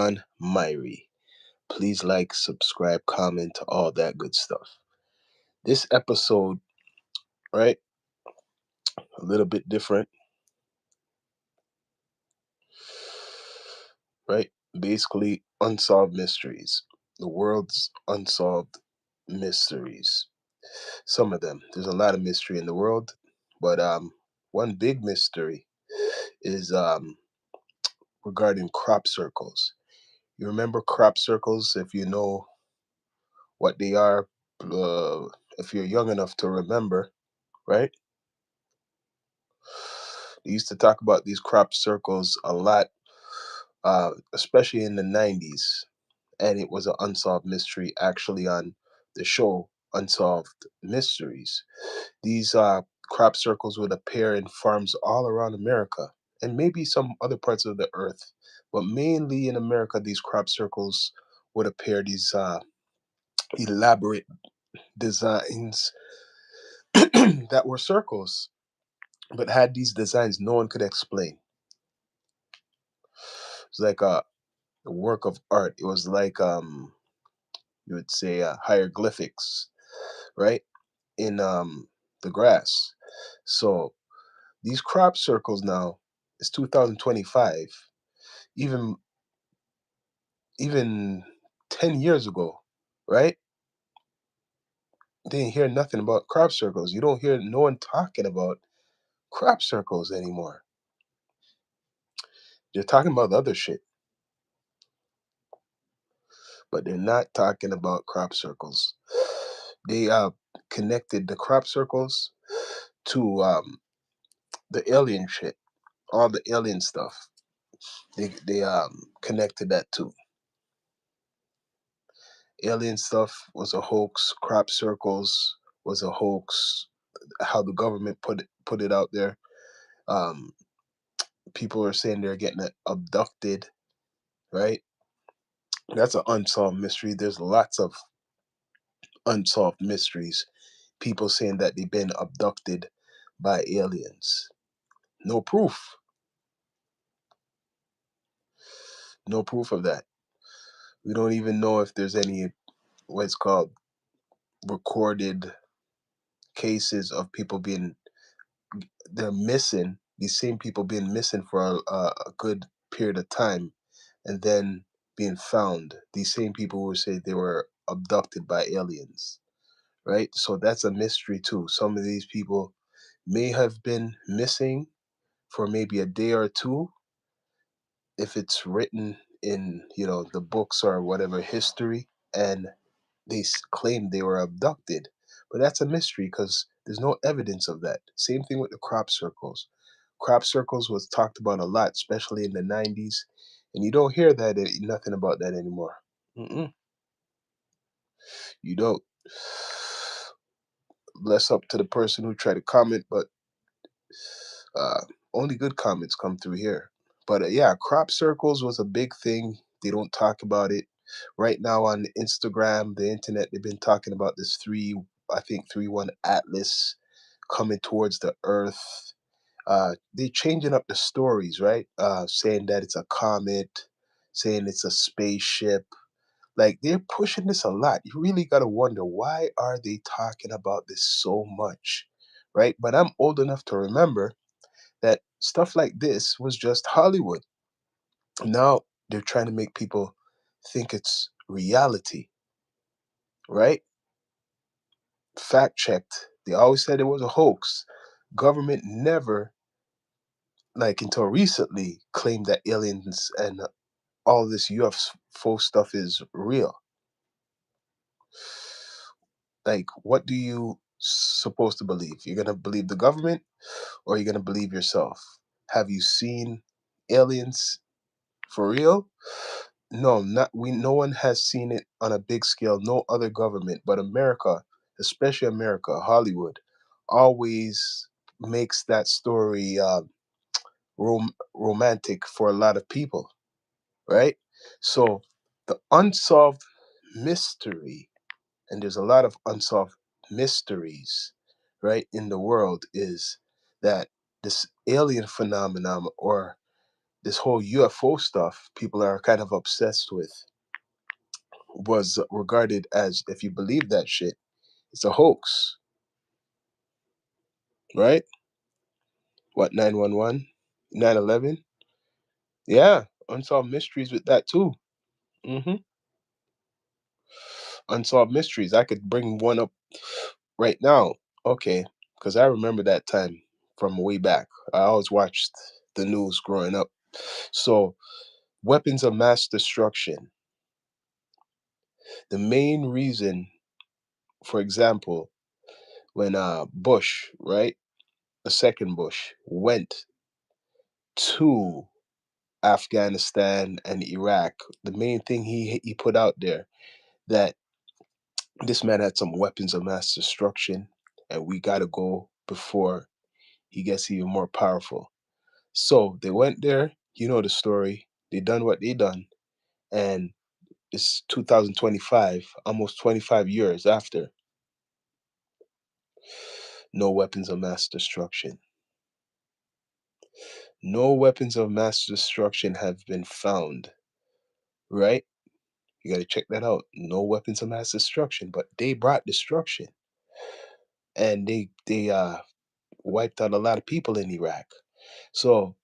John Myrie. Please like, subscribe, comment, all that good stuff. This episode, right, a little bit different, right? Basically, unsolved mysteries. The world's unsolved mysteries. Some of them. There's a lot of mystery in the world, but one big mystery is regarding crop circles. You remember crop circles? If you know what they are, uh, if you're young enough to remember, right? They used to talk about these crop circles a lot, especially in the 90s. And it was an unsolved mystery actually on the show Unsolved Mysteries. These crop circles would appear in farms all around America and maybe some other parts of the earth. But mainly in America, these crop circles would appear, these elaborate designs that were circles, but had these designs no one could explain. It's like a work of art. It was like you would say hieroglyphics, right? In the grass. So these crop circles now, it's 2025. Even even 10 years ago, right? They didn't hear nothing about crop circles. You don't hear no one talking about crop circles anymore. They're talking about other shit, but they're not talking about crop circles. They connected the crop circles to the alien shit, all the alien stuff. They connected that too. Alien stuff was a hoax. Crop circles was a hoax. How the government put it out there. Um, People are saying they're getting abducted. Right? That's an unsolved mystery. There's lots of unsolved mysteries. People saying that they've been abducted by aliens. No proof. No proof of that. We don't even know if there's any what's called recorded cases of people being they're missing. These same people being missing for a good period of time, and then being found. These same people who say they were abducted by aliens, right? So that's a mystery too. Some of these people may have been missing for maybe a day or two, if it's written in the books or whatever history, and they claim they were abducted. But that's a mystery because there's no evidence of that. Same thing with the crop circles. Crop circles was talked about a lot, especially in the 90s, and you don't hear nothing about that anymore. Mm-mm, you don't. Bless up to the person who tried to comment, but uh, only good comments come through here. But yeah, crop circles was a big thing. They don't talk about it right now on Instagram, the internet. They've been talking about this I think 3-1 Atlas coming towards the Earth. They changing up the stories, right? Saying that it's a comet, saying it's a spaceship. Like they're pushing this a lot. You really got to wonder, why are they talking about this so much, right? But I'm old enough to remember that stuff like this was just Hollywood. Now they're trying to make people think it's reality, right? Fact checked. They always said it was a hoax. Government never, like until recently, claimed that aliens and all this UFO stuff is real. Like, what do you supposed to believe? You're gonna believe the government, or you're gonna believe yourself? Have you seen aliens for real? No, not we. No one has seen it on a big scale. No other government, but America, especially America, Hollywood, always makes that story romantic for a lot of people, right? So the unsolved mystery, and there's a lot of unsolved mysteries, right, in the world, is that this alien phenomenon, or this whole UFO stuff people are kind of obsessed with was regarded as, if you believe that shit, it's a hoax, right? What, 911, 9/11? Yeah, unsolved mysteries with that too. Hmm. Unsolved mysteries. I could bring one up right now. Okay, because I remember that time from way back. I always watched the news growing up. So, weapons of mass destruction. The main reason, for example, when Bush, right, the second Bush, went to Afghanistan and Iraq, the main thing he put out there that this man had some weapons of mass destruction, and we got to go before he gets even more powerful. So they went there. You know the story. They done what they done, and it's 2025, almost 25 years after. No weapons of mass destruction. No weapons of mass destruction have been found. Right? You got to check that out. No weapons of mass destruction, but they brought destruction, and they wiped out a lot of people in Iraq. So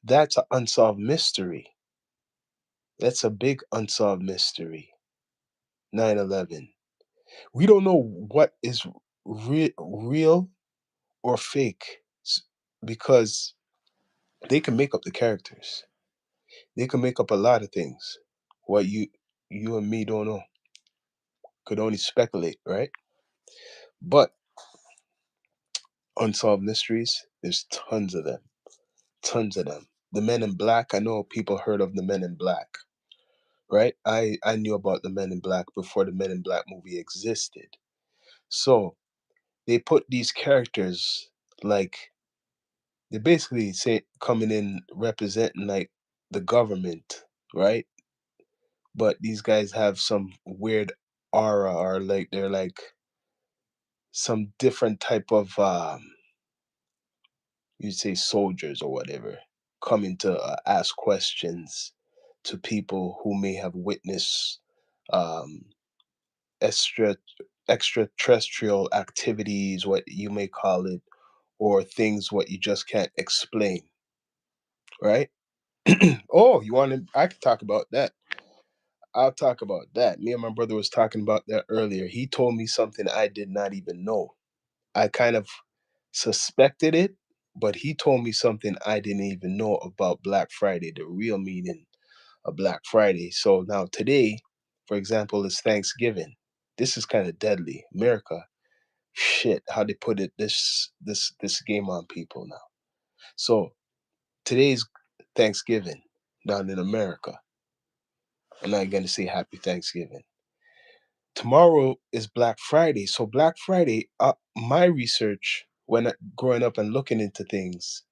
that's an unsolved mystery. That's a big unsolved mystery. 9/11. We don't know what is real or fake because they can make up the characters. They can make up a lot of things. What you and me don't know. Could only speculate, right? But unsolved mysteries, there's tons of them. Tons of them. The Men in Black, I know people heard of the Men in Black, right? I knew about the Men in Black before the Men in Black movie existed. So they put these characters like they basically say coming in representing like the government, right? But these guys have some weird aura, or like they're like some different type of you'd say soldiers or whatever, coming to ask questions to people who may have witnessed um extra extraterrestrial activities, what you may call it, or things what you just can't explain, right? Oh, you want to? I could talk about that. I'll talk about that. Me and my brother was talking about that earlier. He told me something I did not even know. I kind of suspected it, but he told me something I didn't even know about Black Friday, the real meaning of Black Friday. So now today, for example, is Thanksgiving. This is kind of deadly. America, shit, how they put it, this game on people now. So today's Thanksgiving down in America. I'm not gonna say Happy Thanksgiving. Tomorrow is Black Friday. So Black Friday, my research when growing up and looking into things,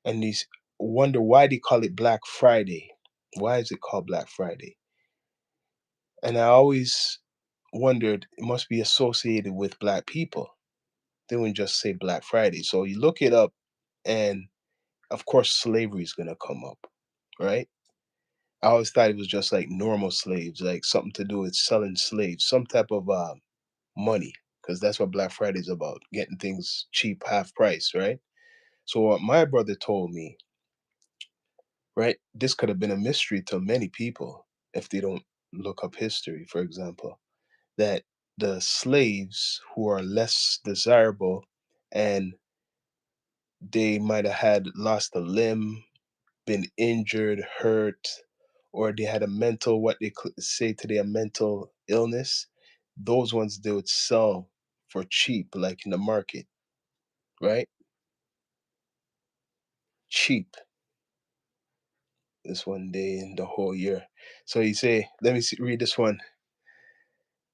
and these wonder why they call it Black Friday. Why is it called Black Friday? And I always wondered it must be associated with black people. They wouldn't just say Black Friday. So you look it up, and of course slavery is gonna come up, right? I always thought it was just like normal slaves, like something to do with selling slaves, some type of money, because that's what Black Friday is about, getting things cheap, half price, right? So what my brother told me, right, this could have been a mystery to many people if they don't look up history, for example, that the slaves who are less desirable and they might have had lost a limb, been injured, hurt, or they had a mental, what they say today, a mental illness, those ones they would sell for cheap, like in the market, right? Cheap this one day in the whole year. So you say, let me see, read this one.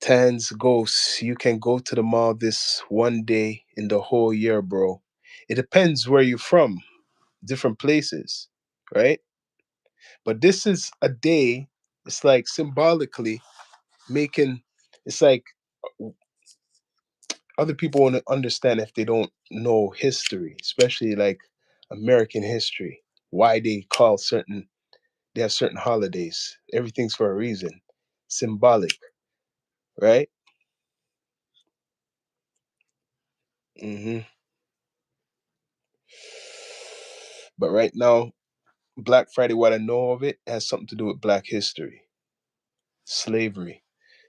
Tans Ghosts, you can go to the mall this one day in the whole year, bro. It depends where you're from, different places, right? But this is a day, it's like symbolically making, it's like other people want to understand if they don't know history, especially like American history. why they have certain holidays. Everything's for a reason. Symbolic, right? hmm But right now, Black Friday, what I know of it, has something to do with Black history, slavery,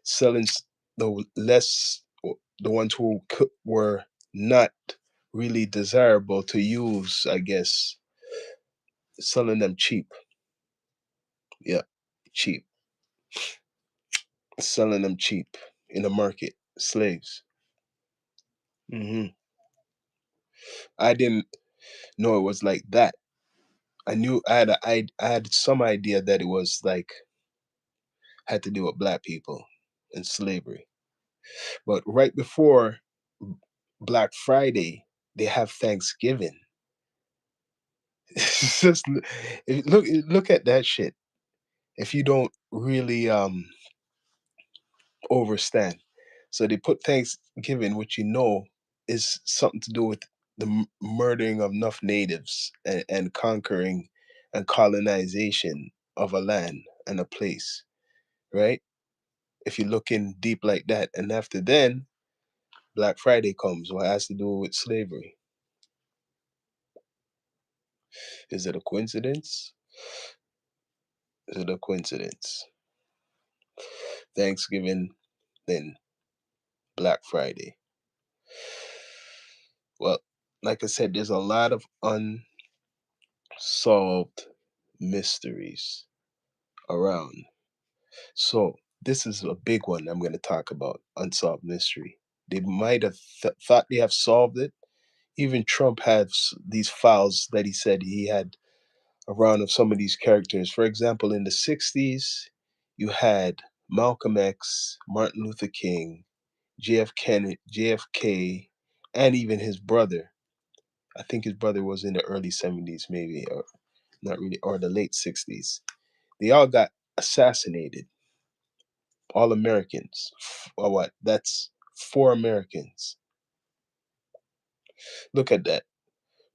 selling the less, the ones who were not really desirable to use, I guess, selling them cheap. Yeah, cheap, selling them cheap in the market, slaves. hmm I didn't know it was like that. I knew I had some idea that it was like had to do with black people and slavery. But right before Black Friday, they have Thanksgiving. It's just look at that shit. If you don't really overstand, so they put Thanksgiving, which you know is something to do with the murdering of enough natives and conquering and colonization of a land and a place, right? If you look in deep like that, and after then Black Friday comes, what has to do with slavery? Is it a coincidence? Is it a coincidence? Thanksgiving, then Black Friday. Well, like I said, there's a lot of unsolved mysteries around. So this is a big one I'm going to talk about, unsolved mystery. They might have thought they have solved it. Even Trump has these files that he said he had around of some of these characters. For example, in the 60s, you had Malcolm X, Martin Luther King, JFK, and even his brother. I think his brother was in the early 70s, maybe, or not really, or the late 60s. They all got assassinated, all Americans. Or what? That's four Americans. Look at that,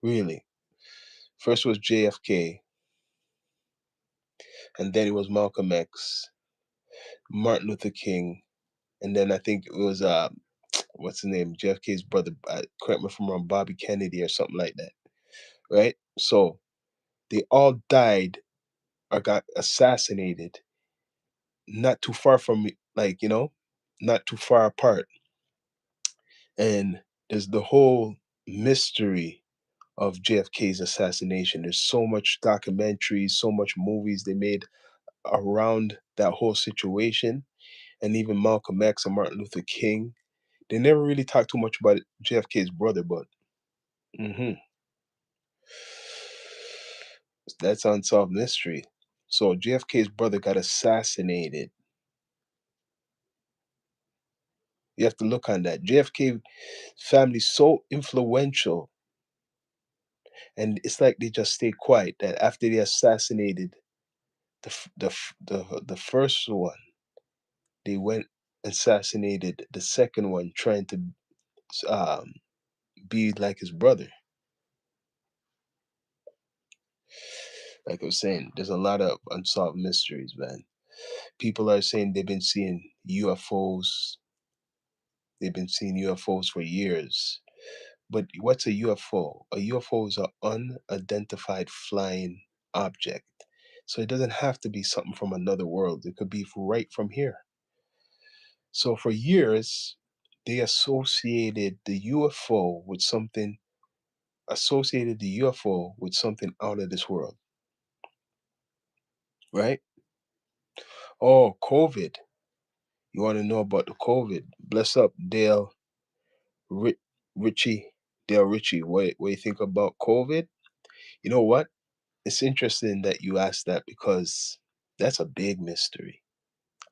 really. First was JFK, and then it was Malcolm X, Martin Luther King, and then I think it was what's his name, JFK's brother. Correct me if I'm wrong, Bobby Kennedy or something like that, right? So they all died or got assassinated, not too far from me, like not too far apart. And there's the whole mystery of JFK's assassination. There's so much documentaries, so much movies they made around that whole situation, and even Malcolm X and Martin Luther King. They never really talked too much about JFK's brother, but mhm, that's unsolved mystery. So JFK's brother got assassinated. You have to look on that. JFK family so influential, and it's like they just stay quiet. That after they assassinated the first one, they went assassinated the second one, trying to um, be like his brother. Like I was saying, there's a lot of unsolved mysteries, man. People are saying they've been seeing UFOs. They've been seeing UFOs for years. But what's a UFO? A UFO is an unidentified flying object. So it doesn't have to be something from another world. It could be right from here. So for years, they associated the UFO with something out of this world, right? Oh, COVID. You want to know about the COVID? Bless up, Ri- Richie, Dale Richie. What you think about COVID? You know what? It's interesting that you asked that because that's a big mystery.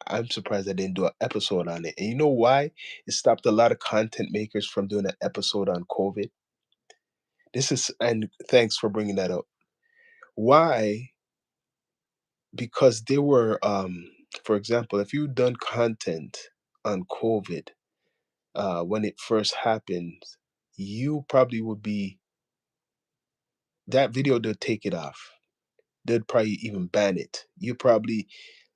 I'm surprised I didn't do an episode on it. And you know why? It stopped a lot of content makers from doing an episode on COVID. And thanks for bringing that up. Why? Because they were, for example, if you've done content on COVID when it first happened, you probably would be that video. They'll take it off. they'd probably even ban it. You probably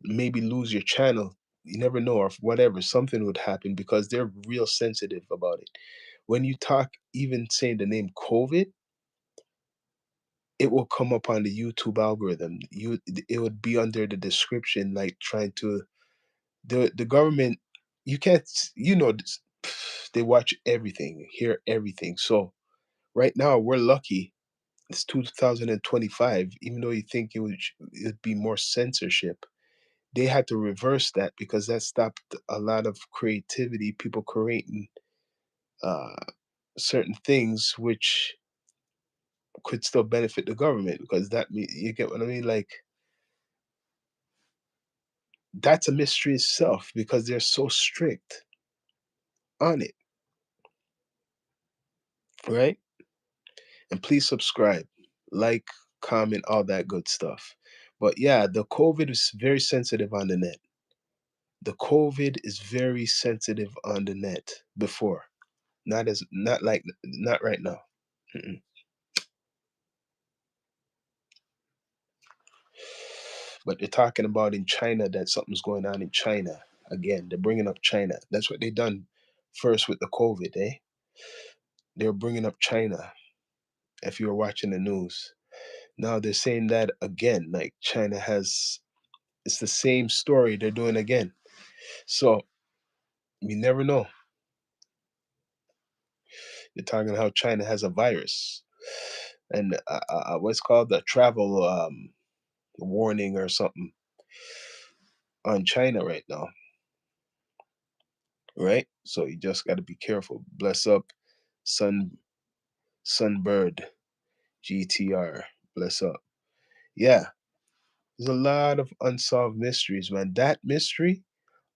maybe lose your channel. You never know, or if whatever, something would happen because they're real sensitive about it. When you talk, even saying the name COVID, it will come up on the YouTube algorithm. It would be under the description, like trying to the government. You can't, they watch everything, hear everything. So right now we're lucky. It's 2025. Even though you think it'd be more censorship, they had to reverse that because that stopped a lot of creativity, people creating uh, certain things which could still benefit the government because you get what I mean? Like that's a mystery itself because they're so strict on it, right? And please subscribe, like, comment, all that good stuff. But yeah, the COVID is very sensitive on the net. The COVID is very sensitive on the net before. Not right now. Mm-mm. But they're talking about in China that something's going on in China. Again, they're bringing up China. That's what they done first with the COVID, eh? They're bringing up China. If you were watching the news, now they're saying that again. Like China has, it's the same story they're doing again. So you never know. They're talking how China has a virus, and what's called the travel warning or something on China right now, right? So you just got to be careful. Bless up, sun sunbird GTR. Bless up. Yeah, there's a lot of unsolved mysteries, man. That mystery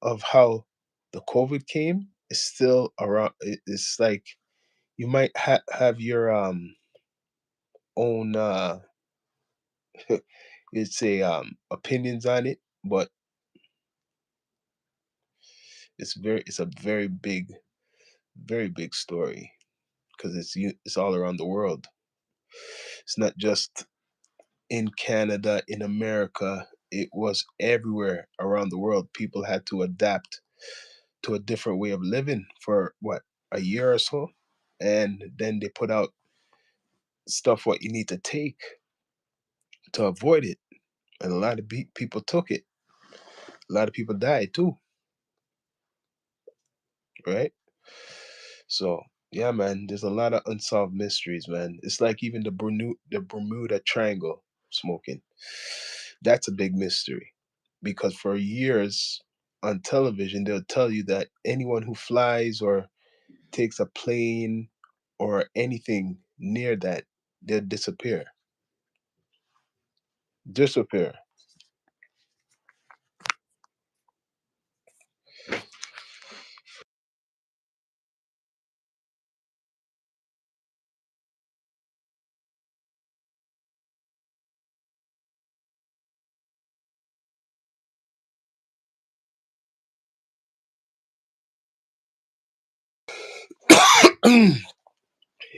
of how the COVID came is still around. It's like you might have your own it's a opinions on it, but it's a very big story because it's all around the world. It's not just in Canada, in America. It was everywhere around the world. People had to adapt to a different way of living for what, a year or so, and then they put out stuff what you need to take to avoid it, and a lot of people took it. A lot of people died too, right? So yeah, man, there's a lot of unsolved mysteries, man. It's like even the Bermuda Triangle smoking. That's a big mystery because for years on television they'll tell you that anyone who flies or takes a plane or anything near that, they'll disappear. Disappear.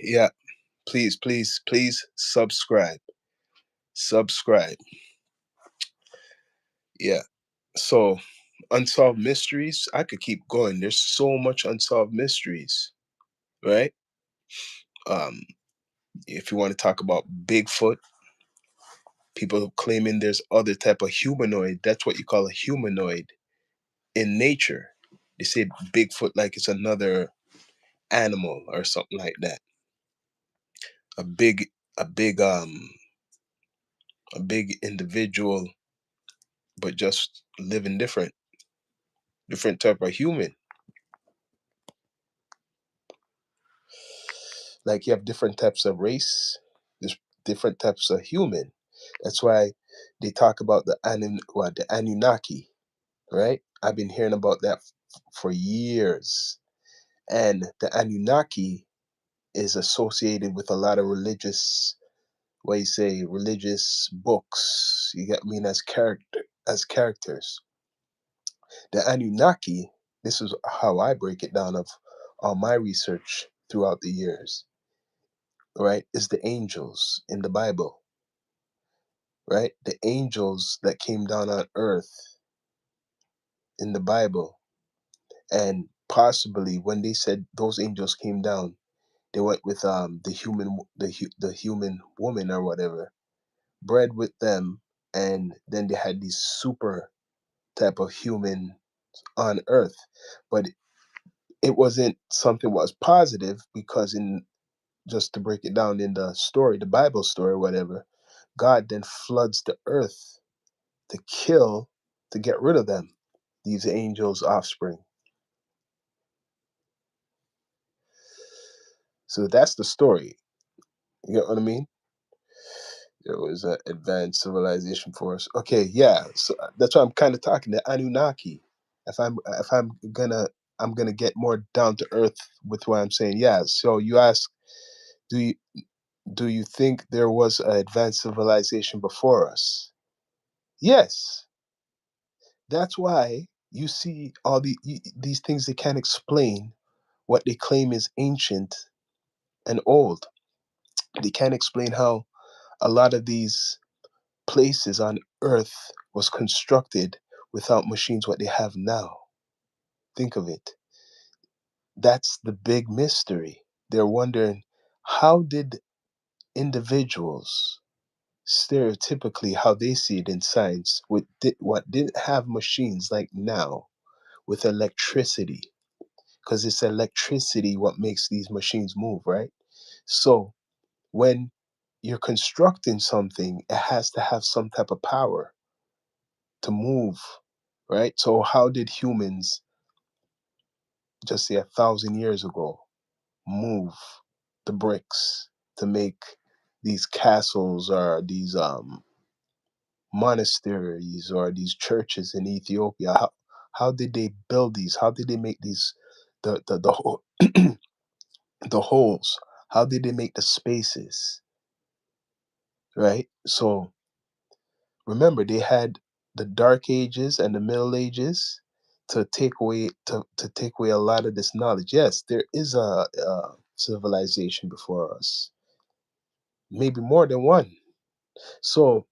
Yeah, please subscribe. Subscribe. Yeah. So, unsolved mysteries, I could keep going. There's so much unsolved mysteries, right? Um, if you want to talk about Bigfoot, people claiming there's other type of humanoid. That's what you call a humanoid in nature. They say Bigfoot like it's another animal or something like that. A big, a big, a big individual, but just living different type of human. Like you have different types of race, there's different types of human. That's why they talk about the Anunnaki, right? I've been hearing about that for years. And the Anunnaki is associated with a lot of religious, what you say, religious books. You get me as characters. The Anunnaki, this is how I break it down of all my research throughout the years, right? Is the angels in the Bible. right? The angels that came down on earth in the Bible, and possibly when they said those angels came down, they went with the human woman or whatever, bred with them, and then they had these super type of human on earth. But it wasn't something was positive, because in just to break it down in the story, the Bible story or whatever, God then floods the earth to kill, to get rid of them, these angels' offspring. So that's the story. You get what I mean? It was an advanced civilization for us. Okay, yeah. So that's why I'm kind of talking the Anunnaki. If I'm gonna get more down to earth with what I'm saying. Yeah. So you ask, do you do you think there was an advanced civilization before us? Yes. That's why you see all these things they can't explain what they claim is ancient and old. They can't explain how a lot of these places on earth was constructed without machines what they have now. Think of it. That's the big mystery. They're wondering, how did individuals, stereotypically how they see it in science, what didn't have machines like now, with electricity, because it's electricity what makes these machines move, right? So when you're constructing something, it has to have some type of power to move, right? So how did humans, just say 1,000 years ago, move the bricks to make these castles, or these monasteries, or these churches in Ethiopia? How did they build these? How did they make these, the holes? How did they make the spaces? Right? So remember, they had the Dark Ages and the Middle Ages to take away a lot of this knowledge. Yes, there is a civilization before us, maybe more than one. So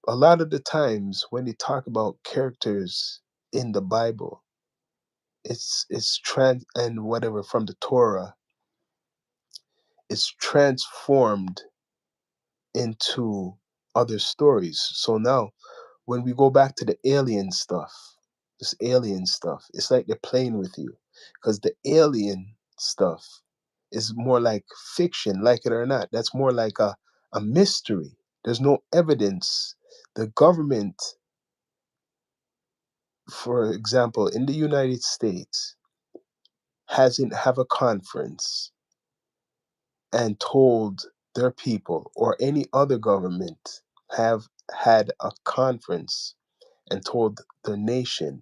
a lot of the times when they talk about characters in the Bible, it's trans and whatever from the Torah, it's transformed into other stories. So now when we go back to the alien stuff, this alien stuff, it's like they're playing with you, because the alien stuff is more like fiction, like it or not. That's more like a mystery. There's no evidence. The government, for example, in the United States, hasn't have a conference and told their people, or any other government have had a conference and told the nation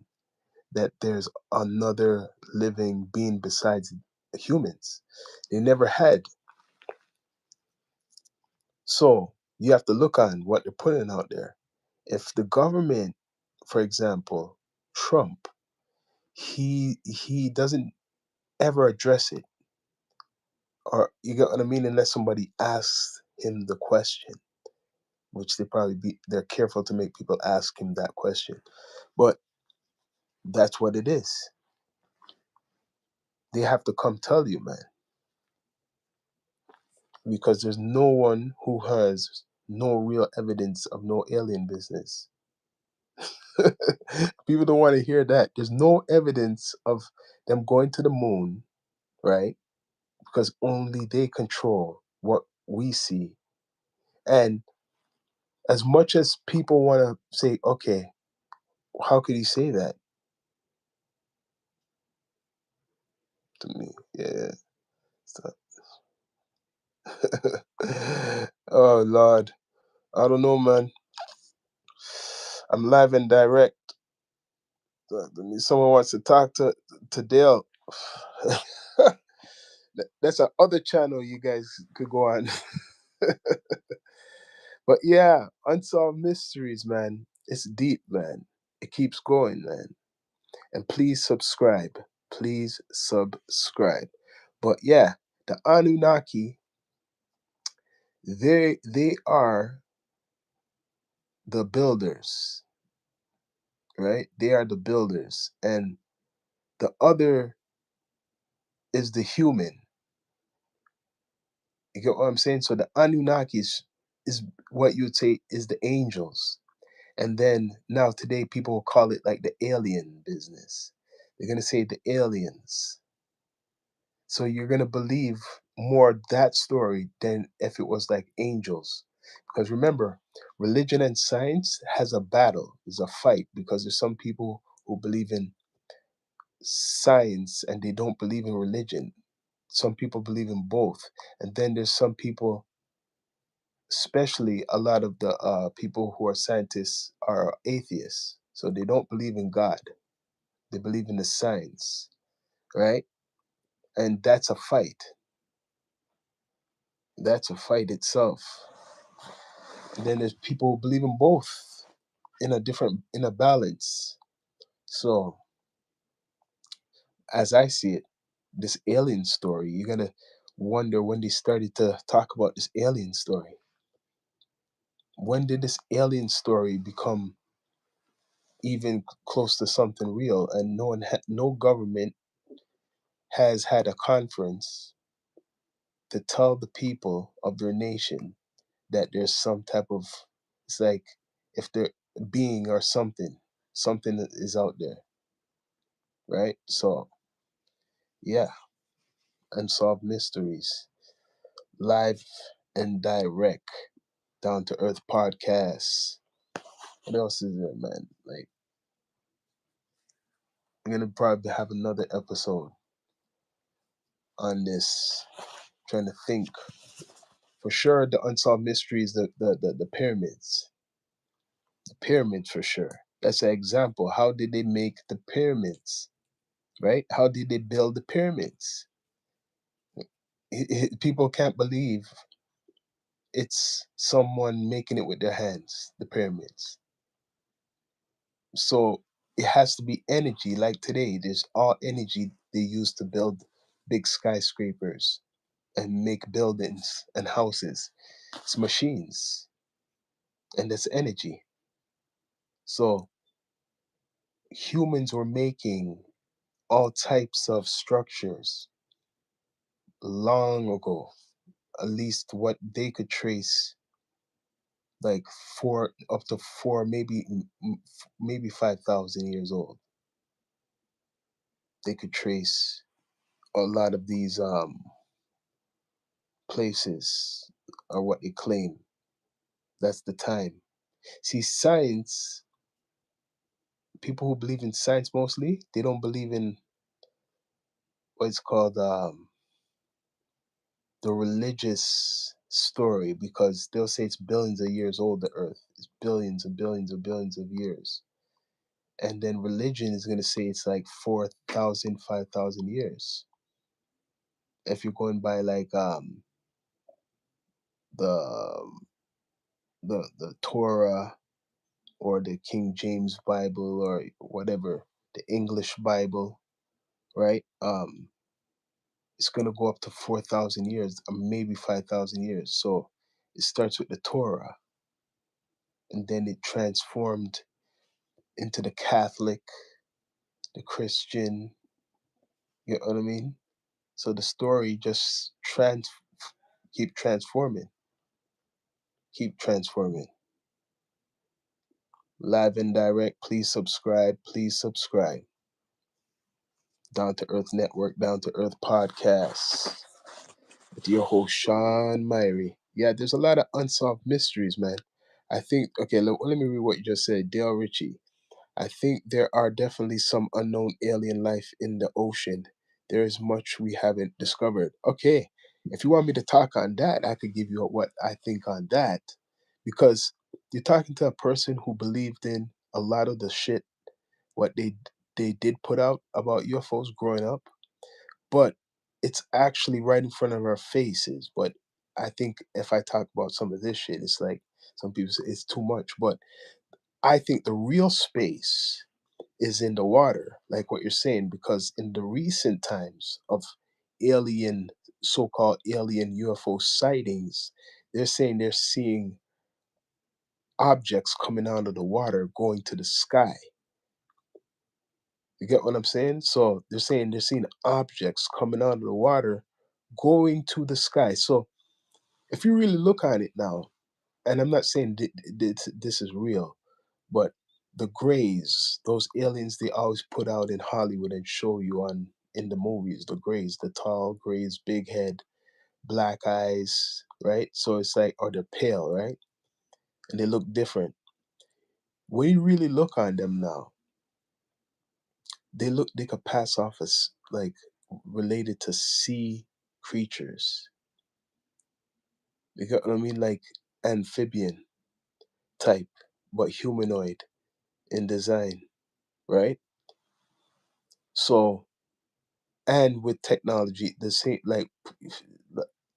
that there's another living being besides humans. They never had. So you have to look on what they're putting out there. If the government, for example, Trump, he doesn't ever address it, or you get what I mean, unless somebody asks him the question, which they're careful to make people ask him that question. But that's what it is. They have to come tell you, man, because there's no one who has no real evidence of no alien business. People don't want to hear that. There's no evidence of them going to the moon, right? Because only they control what we see. And as much as people want to say, okay, how could he say that to me? Yeah. So- oh, Lord. I don't know, man. I'm live and direct. Someone wants to talk to Dale. That's a other channel you guys could go on. But yeah, unsolved mysteries, man. It's deep, man. It keeps going, man. And please subscribe. Please subscribe. But yeah, the Anunnaki, they are the builders, right? They are the builders, and the other is the human. You get what I'm saying? So the Anunnakis is what you would say is the angels. And then now today people will call it like the alien business. They're gonna say the aliens. So you're gonna believe more that story than if it was like angels. Because remember, religion and science has a battle, is a fight, because there's some people who believe in science and they don't believe in religion. Some people believe in both. And then there's some people, especially a lot of the people who are scientists, are atheists. So they don't believe in God. They believe in the science, right? And that's a fight. That's a fight itself. And then there's people who believe in both in a balance. So as I see it, this alien story, you're gonna wonder when they started to talk about this alien story. When did this alien story become even close to something real? And no government has had a conference to tell the people of their nation that there's some type of, it's like if they're being or something that is out there, right? So yeah, unsolved mysteries, live and direct, down to earth podcasts. What else is there, man? Like, I'm gonna probably have another episode on this, trying to think. For sure, the unsolved mysteries, the pyramids. The pyramids for sure. That's an example. How did they make the pyramids? Right? How did they build the pyramids? People can't believe it's someone making it with their hands, the pyramids. So it has to be energy. Like today, there's all energy they use to build big skyscrapers and make buildings and houses. It's machines, and that's energy. So humans were making all types of structures long ago, at least what they could trace, like four up to four, maybe 5,000 years old. They could trace a lot of these places, are what they claim. That's the time. See, science, people who believe in science mostly, they don't believe in what's called the religious story, because they'll say it's billions of years old, the earth is billions and billions and billions of years. And then religion is going to say it's like 4,000, 5,000 years. If you're going by like the the Torah or the King James Bible or whatever, the English Bible, right? It's gonna go up to 4,000 years, or maybe 5,000 years. So it starts with the Torah, and then it transformed into the Catholic, the Christian. You know what I mean? So the story just keep transforming, keep transforming. Live and direct. Please subscribe. Please subscribe. Down to Earth Network, Down to Earth Podcasts with your host Sean Myrie. Yeah, there's a lot of unsolved mysteries, man. I think. Okay, let me read what you just said, Dale Ritchie. I think there are definitely some unknown alien life in the ocean. There is much we haven't discovered. Okay, if you want me to talk on that, I could give you what I think on that. Because you're talking to a person who believed in a lot of the shit what they did put out about UFOs growing up, but it's actually right in front of our faces. But I think if I talk about some of this shit, it's like some people say it's too much. But I think the real space is in the water, like what you're saying, because in the recent times of alien, so-called alien UFO sightings, they're saying they're seeing objects coming out of the water going to the sky. You get what I'm saying? So they're saying they're seeing objects coming out of the water going to the sky. So if you really look at it now, and I'm not saying this is real, but the grays, those aliens they always put out in Hollywood and show you on in the movies, the grays, the tall grays, big head, black eyes, right? So it's like, or they're pale, right? And they look different. When you really look on them now, they could pass off as like related to sea creatures. You get what I mean? Like amphibian type, but humanoid in design, right? So and with technology, the same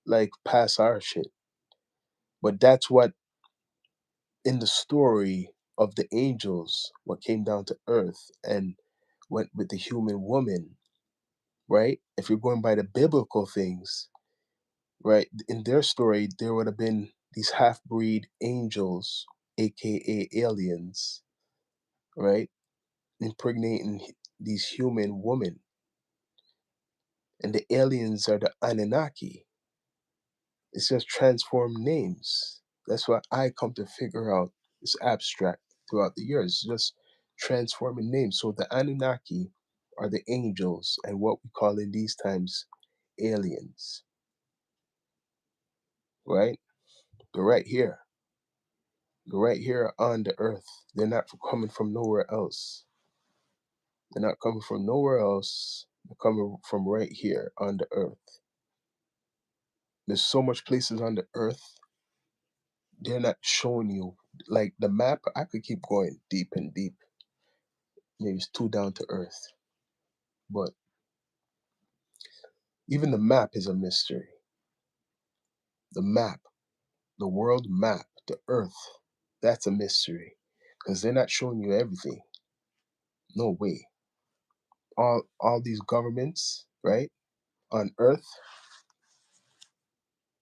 like past our shit. But that's what in the story of the angels, what came down to earth and went with the human woman, right? If you're going by the biblical things, right? In their story, there would have been these half breed angels, aka aliens, right? Impregnating these human women. And the aliens are the Anunnaki. It's just transformed names. That's what I come to figure out. It's abstract throughout the years. It's just transforming names. So the Anunnaki are the angels, and what we call in these times aliens, right? They're right here. They're right here on the earth. They're not coming from nowhere else. They're not coming from nowhere else. They're coming from right here on the earth. There's so much places on the earth they're not showing you. Like the map, I could keep going deep and deep. Maybe it's too down to earth. But even the map is a mystery. The map, the world map, the earth, that's a mystery. Because they're not showing you everything. No way. All these governments, right, on earth,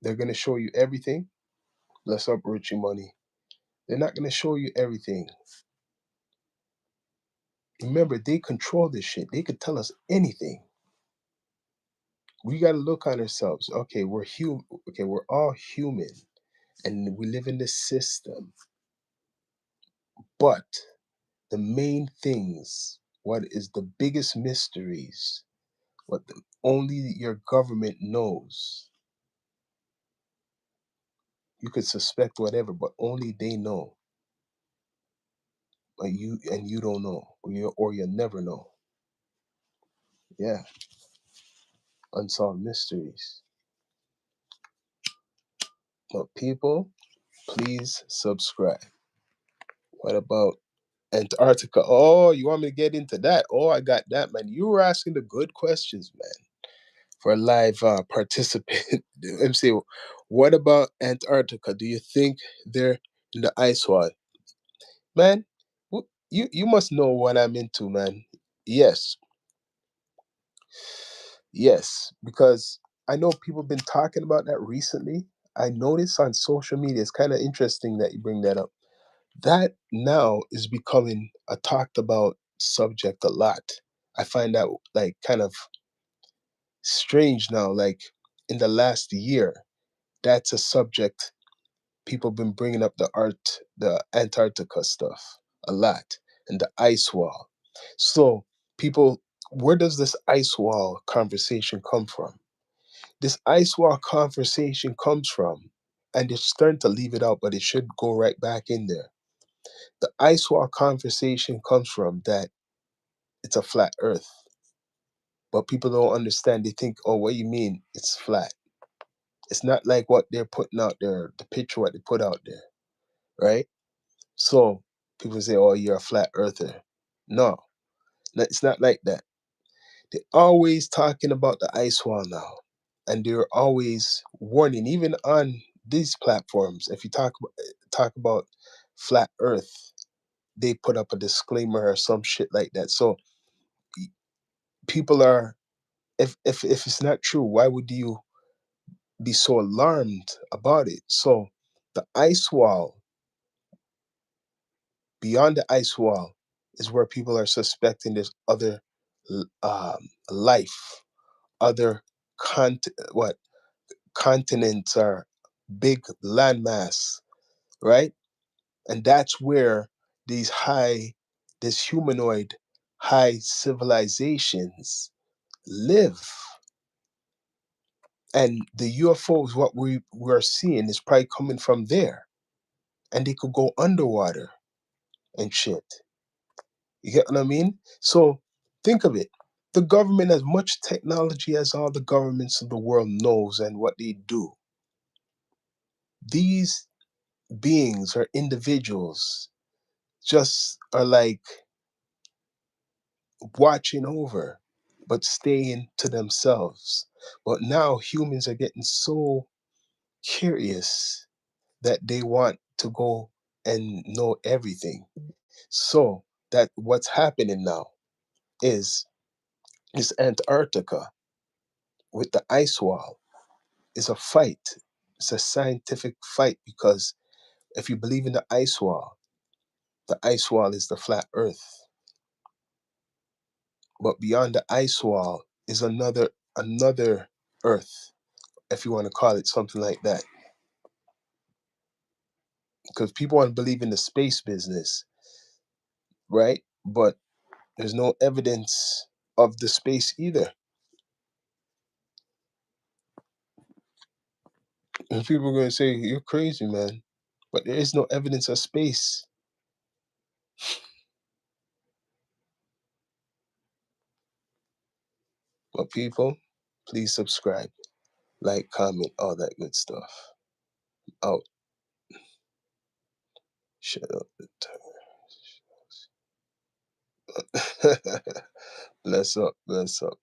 they're gonna show you everything. Bless up Richie Money. They're not gonna show you everything. Remember, they control this shit. They could tell us anything. We gotta look on ourselves. Okay, we're human. Okay, we're all human, and we live in this system. But the main things, what is the biggest mysteries, only your government knows. You could suspect whatever, but only they know. But you don't know, or you'll never know. Yeah, unsolved mysteries. But people, please subscribe. What about Antarctica? Oh, you want me to get into that? Oh, I got that, man. You were asking the good questions, man. For a live participant, let me see. What about Antarctica? Do you think they're in the ice wall, man? You must know what I'm into, man. Yes, yes, because I know people have been talking about that recently. I noticed on social media. It's kind of interesting that you bring that up. That now is becoming a talked about subject a lot. I find that like kind of strange now. Like in the last year, that's a subject people been bringing up the Antarctica stuff a lot, and the ice wall. So people, where does this ice wall conversation come from? This ice wall conversation comes from, and they're starting to leave it out, but it should go right back in there. The ice wall conversation comes from that it's a flat Earth, but people don't understand. They think, oh, what you mean it's flat? It's not like what they're putting out there, the picture what they put out there, right? So people say, "Oh, you're a flat earther." No, it's not like that. They're always talking about the ice wall now, and they're always warning, even on these platforms. If you talk about flat Earth, they put up a disclaimer or some shit like that. So people are, if it's not true, why would you be so alarmed about it? So the ice wall Beyond the ice wall is where people are suspecting there's other life, other what continents or big landmass, right? And that's where these this humanoid high civilizations live. And the UFOs, what we're seeing, is probably coming from there, and they could go underwater and shit. You get what I mean? So think of it. The government has much technology as all the governments of the world knows and what they do. These beings or individuals just are like watching over, but staying to themselves. But now humans are getting so curious that they want to go and know everything. So that what's happening now is this Antarctica with the ice wall is a fight. It's a scientific fight because if you believe in the ice wall is the flat earth. But beyond the ice wall is another earth, if you want to call it something like that. Because people want to believe in the space business, right? But there's no evidence of the space either. And people are going to say, you're crazy, man. But there is no evidence of space. But people, please subscribe, like, comment, all that good stuff. Out. Shut up. Bless up. Bless up.